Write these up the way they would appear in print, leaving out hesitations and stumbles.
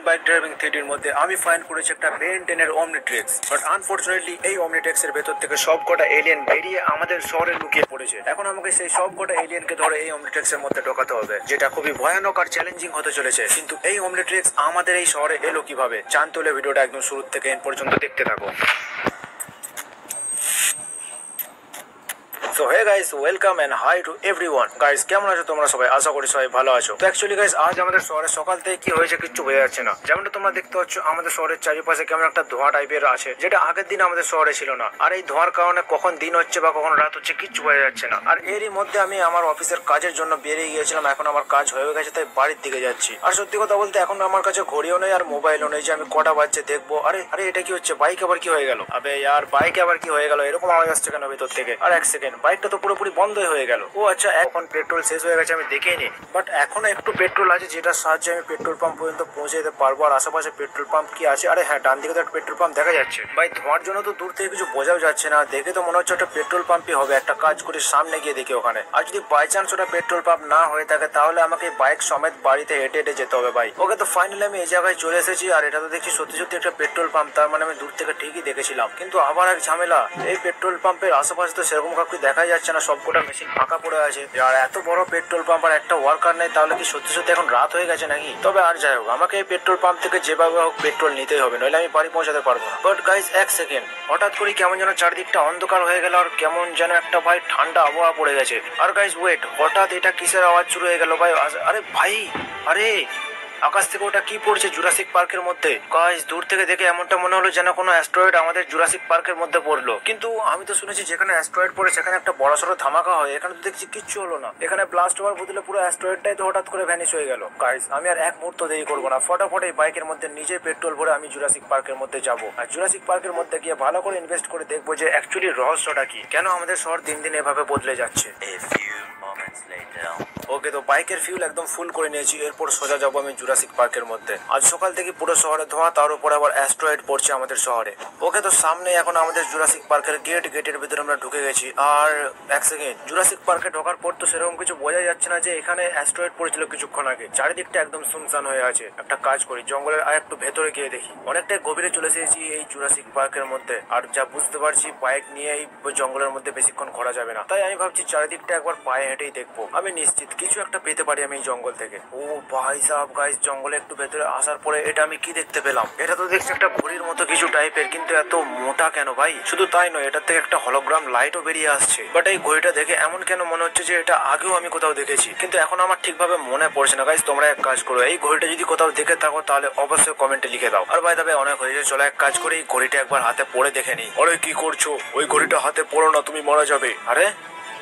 Alien bike driving থ্রিডির মধ্যে আমি find করেছি একটা বেন 10 এর অমনিট্রিক্স। বাট আনফরচুনেটলি এই অমনিট্রিক্স এর ভেতর থেকে সবকটা এলিয়েন বেরিয়ে আমাদের শহরে লুকিয়ে পড়েছে। এখন আমাকে সেই সবকটা এলিয়েনকে ধরে এই অমনিট্রিক্স এর মধ্যে ঢোকাতে হবে, যেটা খুবই ভয়ানক আর চ্যালেঞ্জিং হতে চলেছে। কিন্তু এই অমনিট্রিক্স আমাদের এই শহরে এলো কিভাবে জানতে হলে ভিডিওটা একদম শুরু থেকে এন্ড পর্যন্ত দেখতে থাকো। So hey guys, welcome and hi to everyone. Guys কেমন আছো তোমরা সবাই? আশা করি সবাই ভালো আছো। তো অ্যাকচুয়ালি গাইস আজ আমাদের শহরে সকাল থেকে কি হয়েছে কিচ্ছু বোঝা যাচ্ছে না। যেমনটা তোমরা দেখতে পাচ্ছ আমাদের শহরের চারিপাশে কেমন একটা ধোঁয়া টাইপের আছে, যেটা আগের দিন আমাদের শহরে ছিল না। আর এই ধোঁয়ার কারণে কখন দিন হচ্ছে বা কখন রাত হচ্ছে কিচ্ছু বোঝা যাচ্ছে না। আর এরই মধ্যে আমি আমার অফিসের কাজের জন্য বেরিয়ে গিয়েছিলাম। এখন আমার কাজ হয়ে গেছে তাই বাড়ির দিকে যাচ্ছি। আর সত্যি কথা বলতে এখন আমার কাছে ঘড়িও নেই আর মোবাইলও নেই যে আমি কটা বাজছে দেখবো। আরে আরে এটা কি হচ্ছে? বাইক আবার কি হয়ে গেল? আবে ইয়ার বাইক আবার কি হয়ে গেল? এরকম আওয়াজ আসছে কেন ভেতর থেকে? আর এক সেকেন্ড, বাইকটা তো পুরোপুরি বন্ধই হয়ে গেল। ও আচ্ছা, এখন পেট্রোল শেষ হয়ে গেছে আমি দেখিনি। বাট এখনো একটু পেট্রোল আছে, যেটার সাহায্যে আমি পেট্রোল পাম্প পর্যন্ত পৌঁছে যেতে পারবো। আর আশেপাশে পেট্রোল পাম্প কি আছে? আরে হ্যাঁ, ডান দিকে তো একটা পেট্রোল পাম্প দেখা যাচ্ছে। ভাই ধোঁয়ার জন্য তো দূর থেকে কিছু বোঝাও যাচ্ছে না, দেখে তো মনে হচ্ছে একটা পেট্রোল পাম্পই হবে। একটা কাজ করে সামনে গিয়ে দেখি ওখানে। আর যদি বাই চান্স ওটা পেট্রোল পাম্প না হয়ে থাকে তাহলে আমাকে বাইক সমেত বাড়িতে হেঁটে হেঁটে যেতে হবে ভাই। ওকে, তো ফাইনালি আমি এই জায়গায় চলে এসেছি। আর এটা তো দেখছি সত্যি সত্যি একটা পেট্রোল পাম্প। তার মানে আমি দূর থেকে ঠিকই দেখেছিলাম, কিন্তু আবার এক ঝামেলা। এই পেট্রোল পাম্পের আশেপাশে তো সেরকম কাউকে দেখাই যাচ্ছে না, সবকটা মেশিন ফাঁকা পড়ে আছে। আর এত বড় পেট্রোল পাম্প আর একটা ওয়ার্কার নেই, তাহলে কি সত্যি সত্যি এখন রাত হয়ে গেছে নাকি? তবে আর যাই হোক, আমাকে এই পেট্রোল পাম্প থেকে যেভাবে হোক পেট্রোল নিতেই হবে, নইলে আমি বাড়ি পৌঁছাতে পারবো না। বাট গাইস এক সেকেন্ড, হঠাৎ করে কেমন যেন চারদিকটা অন্ধকার হয়ে গেল আর কেমন যেন একটা ভাই ঠান্ডা আবহাওয়া পড়ে গেছে। আর গাইস ওয়েট, হঠাৎ এটা কিসের আওয়াজ শুরু হয়ে গেল ভাই? আরে ভাই, আরে আকাশ থেকে ওটা কি পড়ছে জুরাসিক পার্কের মধ্যে? গাইস দূর থেকে দেখে এমনটা মনে হলো যেন কোনো অ্যাস্ট্রয়েড আমাদের জুরাসিক পার্কের মধ্যে পড়লো। কিন্তু আমি তো শুনেছি যেখানে অ্যাস্ট্রয়েড পড়ে সেখানে একটা বড়সড় ধামাকা হয়। এখানে তো দেখছি কিচ্ছু হলো না। এখানে ব্লাস্ট হওয়ার বদলে পুরো অ্যাস্ট্রয়েডটাই তো হঠাৎ করে ভ্যানিশ হয়ে গেল। গাইস আমি আর এক মুহূর্ত দেরি করবো না, ফটাফট এই বাইকের মধ্যে নিজে পেট্রোল ভরে আমি জুরাসিক পার্কের মধ্যে যাবো। আর জুরাসিক পার্কের মধ্যে গিয়ে ভালো করে ইনভেস্ট করে দেখবো যে অ্যাকচুয়ালি রহস্যটা কি, কেন আমাদের শহর দিন দিন এভাবে বদলে যাচ্ছে। ওকে, তো বাইকের ফিউল একদম ফুল করে নিয়েছি। এরপর সোজা যাবো আমি জুরাসিক পার্কের মধ্যে। আজ সকাল থেকে পুরো শহরে ধোঁয়া, তার উপর আবার অ্যাস্ট্রয়েড পড়ছে আমাদের শহরে। ওকে, তো সামনে এখন আমাদের জুরাসিক পার্কের গেটের ভিতরে আমরা ঢুকে গেছি। আর এক সেকেন্ড, জুরাসিক পার্কে ঢোকার পর তো সেরকম কিছু বোঝা যাচ্ছে না যে এখানে অ্যাস্ট্রয়েড পড়েছিল কিছুক্ষণ আগে। চারিদিকটা একদম শুনশান হয়ে আছে। একটা কাজ করি, জঙ্গলের আর একটু ভেতরে গিয়ে দেখি। অনেকটাই গভীরে চলে এসেছি এই জুরাসিক পার্কের মধ্যে। আর যা বুঝতে পারছি বাইক নিয়ে এই জঙ্গলের মধ্যে বেশিক্ষণ ঘোরা যাবে না, তাই আমি ভাবছি চারিদিকটা একবার পায়ে হেঁটেই দেখবো। আমি নিশ্চিত কিছু একটা পেতে পারি আমি এই জঙ্গল থেকে। ও ভাই সাহেব, গাইস জঙ্গলে একটু ভেতরে আসার পরে এটা আমি কি দেখতে পেলাম? এটা তো দেখছি একটা ঘড়ির মতো কিছু টাইপের, কিন্তু এত মোটা কেন ভাই? শুধু তাই নয়, এটার থেকে একটা হলোগ্রাম লাইটও বেরিয়ে আসছে। বাট এই ঘড়িটা দেখে এমন কেন মনে হচ্ছে যে এটা আগেও আমি কোথাও দেখেছি, কিন্তু এখন আমার ঠিকভাবে মনে পড়ছে না। গাইস তোমরা এক কাজ করো, এই ঘড়িটা যদি কোথাও দেখে থাকো তাহলে অবশ্যই কমেন্টে লিখে দাও। আর ভাই তবে অনেক হয়েছে, চলো এক কাজ করি, ঘড়িটা একবার হাতে পড়ে দেখে নিই। আরে কি করছো? ওই ঘড়িটা হাতে পড়ো না, তুমি মারা যাবে। আরে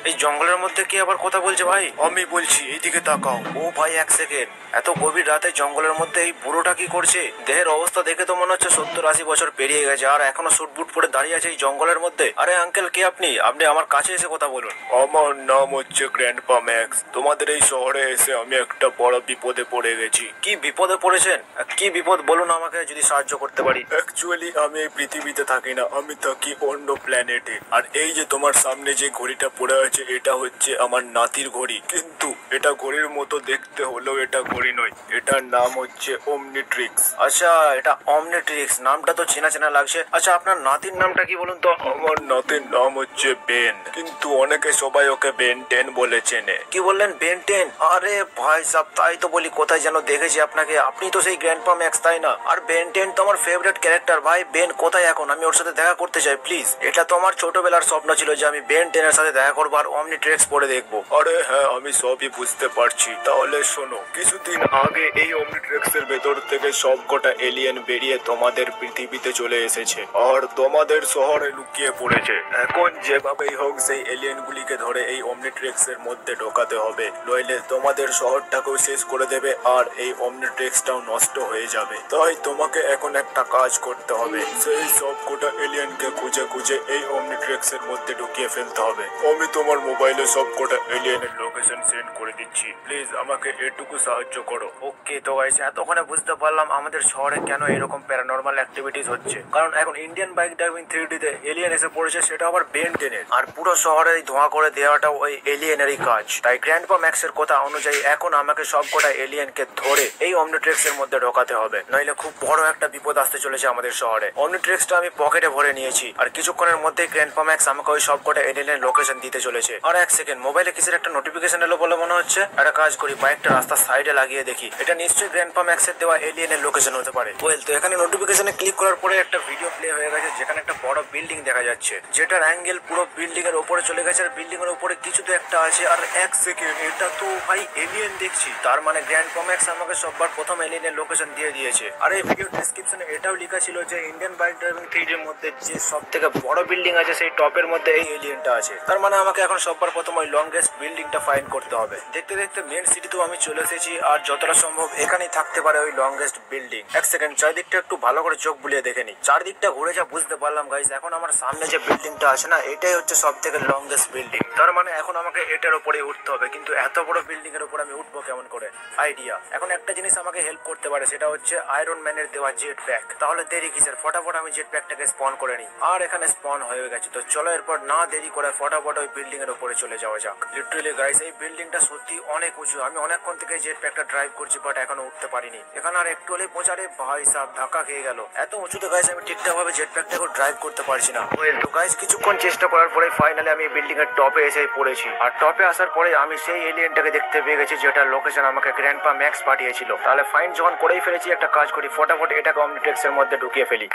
এই জঙ্গলের মধ্যে কি আবার কথা বলছে ভাই? আমি বলছি এইদিকে তাকাও। ও ভাই এক সেকেন্ড, এত গভীর রাতে জঙ্গলের মধ্যে এই বুড়োটা কি করছে? দেহের অবস্থা দেখে তো মনে হচ্ছে 70-80 বছর পেরিয়ে গেছে, আর এখনো সুট বুট পরে দাঁড়িয়ে আছে এই জঙ্গলের মধ্যে। আরে আঙ্কেল কে আপনি? আপনি আমার কাছে এসে কথা বলুন। আমার নাম হচ্ছে গ্র্যান্ডপা ম্যাক্স। তোমাদের এই শহরে এসে আমি একটা বড় বিপদে পড়ে গেছি। কি বিপদে পড়েছেন? কি বিপদ বলুন আমাকে, যদি সাহায্য করতে পারি। অ্যাকচুয়ালি আমি এই পৃথিবীতে থাকি না, আমি থাকি অন্য প্ল্যানেটে। আর এই যে তোমার সামনে যে ঘড়িটা পড়ে আছে এটা হচ্ছে আমার নাতির ঘড়ি, কিন্তু এটা ঘড়ির মতো দেখতে হলেও এটা ঘড়ি নয়। এটার নাম হচ্ছে অমনিট্রিক্স। আচ্ছা, এটা অমনিট্রিক্স, নামটা তো চেনা চেনা লাগছে। আচ্ছা আপনার নাতির নামটা কি বলুন তো? আমার নাতির নাম হচ্ছে বেন, কিন্তু অনেকে সবাই ওকে বেন 10 বলে চেনে। কি বললেন, বেন 10? আরে ভাই সাব, তাই তো বলি কোথায় যেন দেখেছি আপনাকে। আপনি তো সেই গ্র্যান্ডপা ম্যাক্স, তাই না? আর বেন 10 তো আমার ফেভারিট ক্যারেক্টার ভাই। বেন কোথায় এখন? আমি ওর সাথে দেখা করতে চাই প্লিজ। এটা তো আমার ছোটবেলার স্বপ্ন ছিল যে আমি বেন 10 এর সাথে দেখা করবো আর অমনিট্রিক্স পড়ে দেখবো। আরে হ্যাঁ, আমি সবই বুঝতে পারছি। তাহলে শোনো, কিছুদিন আগে এই অমনিট্রিক্স এর ভেতর থেকে সবকটা এলিয়েন বেরিয়ে তোমাদের পৃথিবীতে চলে এসেছে আর তোমাদের শহরে লুকিয়ে পড়েছে। এখন যেভাবেই হোক সেই এলিয়েন গুলিকে ধরে এই অমনিট্রিক্স এর মধ্যে ঢোকাতে হবে, নইলে তোমাদের শহরটাকেও শেষ করে দেবে আর এই অমনিট্রিক্সটাও নষ্ট হয়ে যাবে। তাই তোমাকে এখন একটা কাজ করতে হবে, সেই সবকটা এলিয়েনকে খুঁজে খুঁজে এই অমনিট্রিক্স এর মধ্যে ঢুকিয়ে ফেলতে হবে। আমি তোমার তোমার মোবাইলে সব কটা এলিয়েনের লোকেশন সেন্ড করে দিচ্ছি, প্লিজ আমাকে এটুকু সাহায্য করো। ওকে তো গাইস, এতক্ষণে বুঝতে পারলাম আমাদের শহরে কেন এরকম প্যারানরমাল অ্যাক্টিভিটিস হচ্ছে। কারণ এখন ইন্ডিয়ান বাইক ড্রাইভিং 3D তে এলিয়েন এসে পড়েছে, সেটা আবার বেন টেনের, আর পুরো শহরে ধোঁয়া করে দেওয়াটাও ওই এলিয়েনেরই কাজ। তাই গ্র্যান্ডপা ম্যাক্সের কথা অনুযায়ী এখন আমাকে সব কটা এলিয়েনকে ধরে এই অমনিট্রেক্সের মধ্যে ঢোকাতে হবে, নইলে খুব বড় একটা বিপদ আসতে চলেছে আমাদের শহরে। অমনিট্রেক্সটা আমি পকেটে ভরে নিয়েছি, আর কিছুক্ষণের মধ্যেই গ্র্যান্ডপা ম্যাক্স আমাকে ওই সব কটা এলিয়েনের লোকেশন দিতে চলেছে। আর এক সেকেন্ড, মোবাইলে কিসের একটা নোটিফিকেশন এলো বলে মনে হচ্ছে। একটা কাজ করি, বাইকটা রাস্তার সাইডে লাগিয়ে দেখি, এটা নিশ্চয়ই গ্র্যান্ডপা ম্যাক্সের দেওয়া এলিয়েনের লোকেশন হতে পারে। ওয়েল, তো এখানে নোটিফিকেশনে ক্লিক করার পরে একটা ভিডিও প্লে হয়ে গেছে, যেখানে একটা বড় বিল্ডিং দেখা যাচ্ছে, যেটার অ্যাঙ্গেল পুরো বিল্ডিং এর উপরে চলে গেছে, আর বিল্ডিং এর উপরে কিছু তো একটা আছে। আর এক সেকেন্ড, এটা তো ভাই এলিয়েন দেখছি, তার মানে গ্র্যান্ডপা ম্যাক্স আমাকে সববার প্রথম এলিয়েনের লোকেশন দিয়ে দিয়েছে। আর এই ভিডিও ডেসক্রিপশনে এটাও লেখা ছিল যে ইন্ডিয়ান বাইক ড্রাইভিং 3D এর মধ্যে যে সব থেকে বড় বিল্ডিং আছে সেই টপের মধ্যে এই এলিয়েনটা আছে। তার মানে আমাকে এখন সববার প্রথম ওই লংগেস্ট বিল্ডিংটা ফাইন্ড করতে হবে। দেখতে দেখতে মেন সিটিতেও আমি চলে এসেছি, আর যতটা সম্ভব এখানেই থাকতে পারে ওই লংগেস্ট বিল্ডিং। এক সেকেন্ড, চারিদিকটা একটু ভালো করে চোখ বুলিয়ে দেখে নি। চারদিকটা ঘুরে যা বুঝতে পারলাম গাইস, এখন আমার সামনে যে বিল্ডিংটা আছে না, এটাই হচ্ছে সব থেকে লংগেস্ট বিল্ডিং। তার মানে এখন আমাকে এটার উপরে উঠতে হবে, কিন্তু এত বড় বিল্ডিং এর উপর আমি উঠবো কেমন করে? আইডিয়া, এখন একটা জিনিস আমাকে হেল্প করতে পারে, সেটা হচ্ছে আয়রন ম্যানের দেওয়া জেট প্যাক। তাহলে দেরি কিসের, ফটাফট আমি জেট প্যাকটাকে স্পন করে নিই। আর এখানে স্পন হয়ে গেছে, তো চলো এরপর না দেরি করে ফটাফট ওই বিল্ডিং এর উপরে চলে যাওয়া যাক। লিটারালি গাইস, এই বিল্ডিংটা সত্যি অনেক উঁচু। আমি অনেকক্ষণ থেকে জেট প্যাকটা ড্রাইভ করছি, বাট এখনো উঠতে পারিনি। এখানে আর একটু হলে পৌঁছারে ভাই সাহেব ধাক্কা খেয়ে গেল। এত উঁচুতে গাইস আমি ঠিকঠাক ভাবে জেট প্যাকটাকে ড্রাইভ করতে পারছি না। তো গাইস, কিছুক্ষণ চেষ্টা করার পরে ফাইনালি আমি বিল্ডিং এর টপে এসে পড়েছি। আর টপে আসার পরে আমি সেই এলিয়েনটাকে দেখতে পেয়ে গেছি, যেটার লোকেশন আমাকে গ্র্যান্ডপা ম্যাক্স পাঠিয়েছিল। তাহলে ফাইন যখন করেই ফেলেছি, একটা কাজ করি, ফটাফট এটাকে অমনিট্রেক্স এর মধ্যে ঢুকিয়ে ফেলি।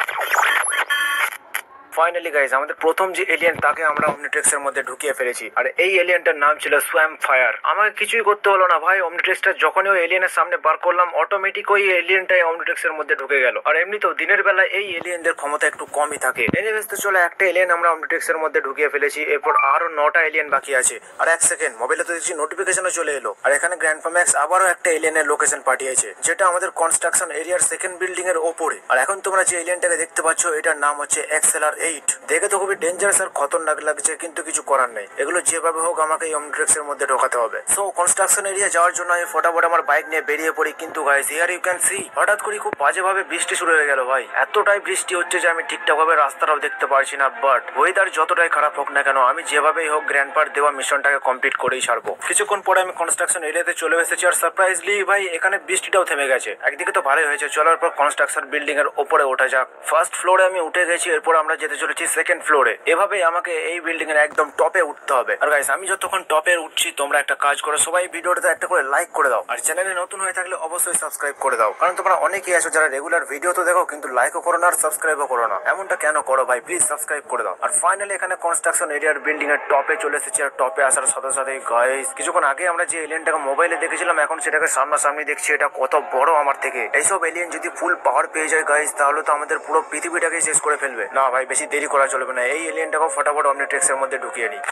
ফাইনালি গাইস, আমাদের প্রথম যে এলিয়েন তাকে আমরা অমনিট্রেক্স এর মধ্যে ঢুকিয়ে ফেলেছি, আর এই এলিয়েনটার নাম ছিল সোয়াম্প ফায়ার। আমাকে কিছুই করতে হলো না ভাই, অমনিট্রেক্সটা যখনই ওই এলিয়েনের সামনে বার করলাম, অটোমেটিক ওই এলিয়েনটাই অমনিট্রেক্স এর মধ্যে ঢুকে গেল। আর এমনিতেও দিনের বেলা এই এলিয়েনদের ক্ষমতা একটু কমই থাকে। এনিওয়েজ, তো চলো, একটা এলিয়েন আমরা অমনিট্রেক্স এর মধ্যে ঢুকিয়ে ফেলেছি, এরপর আরো 9টা এলিয়েন বাকি আছে। আর এক সেকেন্ড, মোবাইলে তো দেখছি নোটিফিকেশনও চলে এলো, আর এখানে গ্র্যান্ডপা ম্যাক্স আবারও একটা এলিয়েনের লোকেশন পাঠিয়েছে, যেটা আমাদের কনস্ট্রাকশন এরিয়ার সেকেন্ড বিল্ডিং এর ওপরে। আর এখন তোমরা যে এলিয়েনটাকে দেখতে পাচ্ছ, এটার নাম হচ্ছে XLR-8। দেখে তো খুবই ডেঞ্জারাস আর খতরনাক লাগছে, কিন্তু কিছু করার নেই, এগুলো যেভাবে হোক আমাকে এই অমনিট্রেক্স এর মধ্যে ঢোকাতে হবে। সো কনস্ট্রাকশন এরিয়া যাওয়ার জন্য আমি ফটাফট আমার বাইক নিয়ে বেরিয়ে পড়ি। কিন্তু guys, here you can see, হঠাৎ করে খুব বাজেভাবে বৃষ্টি শুরু হয়ে গেল ভাই। এতটাই বৃষ্টি হচ্ছে যে আমি ঠিকঠাক ভাবে রাস্তাটাও দেখতে পারছি না। বাট ওয়েদার যতটাই খারাপ হোক না কেন, আমি যেভাবেই হোক গ্র্যান্ডপার দেওয়া মিশনটাকে কমপ্লিট করেই ছাড়বো। কিছুক্ষণ পরে আমি কনস্ট্রাকশন এরিয়াতে চলে এসেছি, আর সারপ্রাইজলি ভাই এখানে বৃষ্টিটাও থেমে গেছে। একদিকে তো ভালোই হয়েছে, চলার পর কনস্ট্রাকশন বিল্ডিং এর উপরে ওঠা যাক। ফার্স্ট ফ্লোরে আমি উঠে গেছি, এরপর আমরা যেতে চলেছি সেকেন্ড ফ্লোরে। এভাবেই আমাকে এই বিল্ডিং এর একদম টপে উঠতে হবে। আর গাইস, আমি যতক্ষণ টপে উঠছি, তোমরা একটা কাজ করো, সবাই ভিডিওটাতে একটা করে লাইক করে দাও, আর চ্যানেলে নতুন হয়ে থাকলে অবশ্যই সাবস্ক্রাইব করে দাও। কারণ তোমরা অনেকেই আছো যারা রেগুলার ভিডিও তো দেখো, কিন্তু লাইকও করো না আর সাবস্ক্রাইবও করো না। এমনটা কেন করো ভাই? প্লিজ সাবস্ক্রাইব করে দাও। আর ফাইনালি এখানে কনস্ট্রাকশন এরিয়ার বিল্ডিং এর টপে চলে এসেছি, আর টপে আসার সাথে সাথে গাইস, কিছুক্ষণ আগে আমরা যে এলিয়েনটাকে মোবাইলে দেখেছিলাম, এখন সেটাকে সামনাসামনি দেখছি। এটা কত বড় আমার থেকে। এইসব এলিয়েন যদি ফুল পাওয়ার পেয়ে যায় গাইস, তাহলে তো আমাদের পুরো পৃথিবীটাকে শেষ করে ফেলবে। না ভাই, বেশি দেরি করা চলবে না, এই এলিয়েনটাকে ফটাফট অমনিট্রেক্স এর মধ্যে ঢুকিয়ে নিই।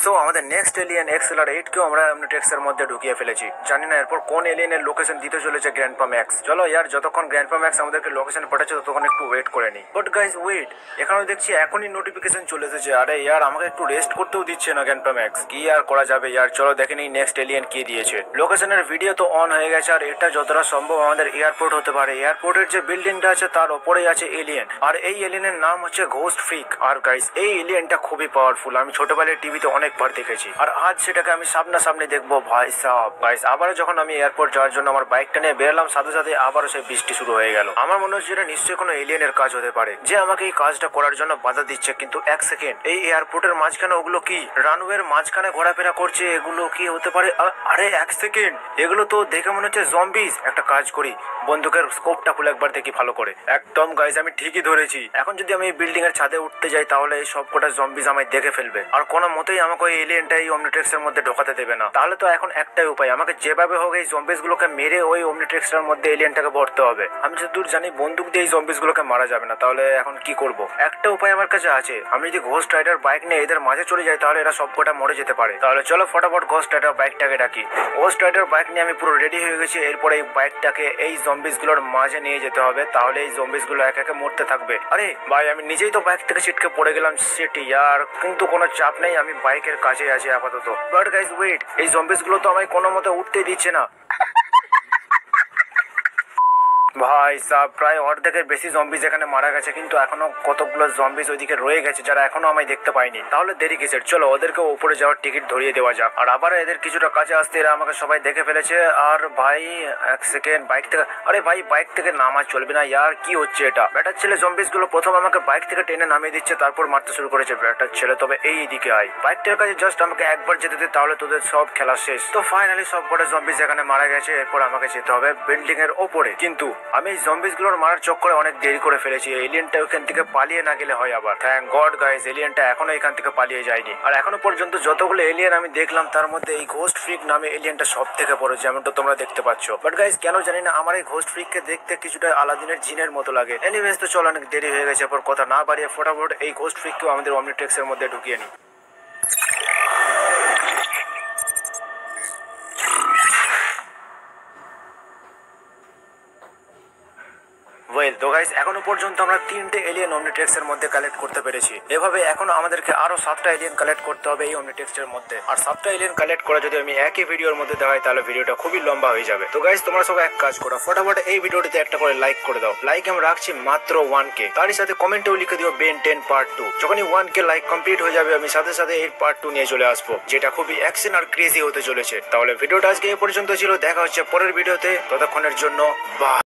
সো আমাদের নেক্সট এলিয়েন XLR-8 কেও আমরা অমনিট্রেক্স এর মধ্যে ঢুকিয়ে ফেলেছি। জানি না এরপর কোন এলিয়েনের লোকেশন দিতে চলেছে গ্র্যান্ডপা ম্যাক্স। চলো ইয়ার, যতক্ষণ গ্র্যান্ডপা ম্যাক্স আমাদেরকে লোকেশন পাঠাচ্ছে ততক্ষণ একটু ওয়েট করে নি। বাট গাইস ওয়েট, এখানেও দেখছি এখনই নোটিফিকেশন চলে এসেছে। আরে ইয়ার, আমাকে একটু রেস্ট করতেও দিচ্ছে না গ্র্যান্ডপা ম্যাক্স। কি আর করা যাবে ইয়ার, চলো দেখে নিই নেক্সট এলিয়েন কি দিয়েছে। লোকেশনের ভিডিও তো অন হয়ে গেছে, আর এটা যতটা সম্ভব আমাদের এয়ারপোর্ট হতে পারে। এয়ারপোর্টের যে বিল্ডিংটা আছে তার ওপরেই আছে এলিয়েন, আর এই এলিয়েনের নাম হচ্ছে ঘোস্ট ফ্রিক। আর গাইস, এই এলিয়েনটা খুবই পাওয়ারফুল, আমি ছোটবেলায় টিভিতে অনেকবার দেখেছি, আর আজ সেটাকে আমি সামনাসামনি দেখবো ভাই সাহেব। গাইস, আবারও যখন আমি এয়ারপোর্ট যাওয়ার জন্য আমার বাইকটা নিয়ে বেরোলাম, সাথে সাথে আবারও সেই বৃষ্টি শুরু হয়ে গেল। আমার মনে হচ্ছে এটা নিশ্চয়ই কোনো এলিয়েনের কাজ হতে পারে, যে আমাকে এই কাজটা করার জন্য বাধা দিচ্ছে। কিন্তু এক সেকেন্ড, এই এয়ারপোর্টের মাঝখানে ওগুলো কি? রানওয়ের মাঝখানে ঘোরাফেরা করছে, এগুলো কি হতে পারে? আরে এক সেকেন্ড, এগুলো তো দেখে মনে হচ্ছে জম্বিস। একটা কাজ করি, বন্দুকের স্কোপটা খুলে একবার দেখি ভালো করে। একদম গাইস, আমি ঠিকই ধরেছি। এখন যদি আমি বিল্ডিং এর ছাদে উঠতে যাই, তাহলে এই সবকটা জম্বিস আমায় দেখে ফেলবে, আর কোনো মতেই আমাকে ওই এলিয়েনটা এই অমনিট্রিক্সের মধ্যে ঢোকাতে দেবে না। তাহলে তো এখন একটাই উপায়, আমাকে যেভাবে হোক এই জম্বিস গুলোকে মেরে ওই অমনিট্রিক্সের মধ্যে এলিয়েনটাকে ভরতে হবে। আমি যতদূর জানি বন্দুক দিয়ে এই জম্বিস গুলোকে মারা যাবে না। তাহলে এখন কি করব? একটা উপায় আমার কাছে আছে, আমি যদি ঘোস্ট রাইডার বাইক নিয়ে এদের মাঝে চলে যাই তাহলে এরা সবকটা মরে যেতে পারে। তাহলে চলো ফটাফট ঘোস্ট রাইডার বাইকটাকে ডাকি। ঘোস্ট রাইডার বাইক নিয়ে আমি পুরো রেডি হয়ে গেছি। এরপরে এই বাইকটাকে এই জম্বিস গুলোর মাঝে নিয়ে যেতে হবে, তাহলে এই জম্বিস গুলো এক একে মরতে থাকবে। আরে ভাই, আমি নিজেই তো বাইক থেকে ছিটকে পড়ে গেলাম, শিট ইয়ার। কিন্তু কোনো চাপ নেই, আমি বাইকের কাছে আছি আপাতত। বাট গাইস ওয়েট, এই জম্বিস গুলো তো আমায় কোনো মতে উঠতেই দিচ্ছে না। ভাই সাব, প্রায় অর্ধেকের বেশি জম্বিজ এখানে মারা গেছে, কিন্তু এখনো কতগুলো জম্বিজ ওইদিকে রয়ে গেছে যারা এখনো আমায় দেখতে পাইনি। তাহলে দেরি কিসের, চলো ওদেরকে উপরে যাওয়ার টিকিট ধরিয়ে দেওয়া যাক। আর আবার এদের কিছুটা কাছে আসতে এরা আমাকে সবাই দেখে ফেলেছে। আর ভাই এক সেকেন্ড, বাইক থেকে, আরে ভাই বাইক থেকে নামা চলবে না ইয়ার, কি হচ্ছে এটা? ব্যাটার ছেলে জম্বিজ গুলো প্রথম আমাকে বাইক থেকে টেনে নামিয়ে দিচ্ছে, তারপর মারতে শুরু করেছে। ব্যাটার ছেলে, তবে এই দিকে আয়, বাইকটার কাছে জাস্ট আমাকে একবার যেতে দে, তাহলে তোদের সব খেলা শেষ। তো ফাইনালি সব কটা জম্বিজ এখানে মারা গেছে। এরপর আমাকে যেতে হবে বিল্ডিং এর ওপরে, কিন্তু আমি এই জম্বিজ গুলোর মারার চক্করে অনেক দেরি করে ফেলেছি। এলিয়েনটা ওখান থেকে পালিয়ে না গেলে হয় আবার। থ্যাংক গড গাইস, এলিয়েনটা এখনো এখান থেকে পালিয়ে যায়নি। আর এখনো পর্যন্ত যতগুলো এলিয়েন আমি দেখলাম তার মধ্যে এই ঘোস্ট ফ্রিক নামে এলিয়েনটা সব থেকে বড়, যেমনটা তোমরা দেখতে পাচ্ছ। বাট গাইস কেন জানি না আমার এই ঘোস্ট ফ্রিককে দেখতে কিছুটা আলাদিনের জিনের মতো লাগে। এনিওয়েজ তো চলো, অনেক দেরি হয়ে গেছে, এরপর কথা না বাড়িয়ে ফটাফট এই ঘোস্ট ফ্রিককেও আমাদের অমনিট্রিক্স এর মধ্যে ঢুকিয়ে নিই। ওয়েল তো গাইস, এখনো পর্যন্ত আমরা 3টে এলিয়েন অমনিট্রিক্স এর মধ্যে কালেক্ট করতে পেরেছি। এভাবে এখনো আমাদেরকে আরো 7টা এলিয়েন কালেক্ট করতে হবে এই অমনিট্রিক্স এর মধ্যে। আর 7টা এলিয়েন কালেক্ট করা যদি আমি একই ভিডিওর মধ্যে দেখাই তাহলে ভিডিওটা খুবই লম্বা হয়ে যাবে। তো গাইস তোমরা সবাই এক কাজ করো, ফটাফট এই ভিডিওটিতে একটা করে লাইক করে দাও। লাইক আমি রাখছি মাত্র 1K। তারই সাথে কমেন্টেও লিখে দিও বেন 10 পার্ট 2। যখনই 1K লাইক কমপ্লিট হয়ে যাবে আমি সাথে সাথে এর পার্ট 2 নিয়ে চলে আসবো, যেটা খুবই অ্যাকশন আর ক্রেজি হতে চলেছে। তাহলে ভিডিওটা আজকে এই পর্যন্ত ছিল, দেখা হচ্ছে পরের ভিডিওতে। ততক্ষণের জন্য বাই।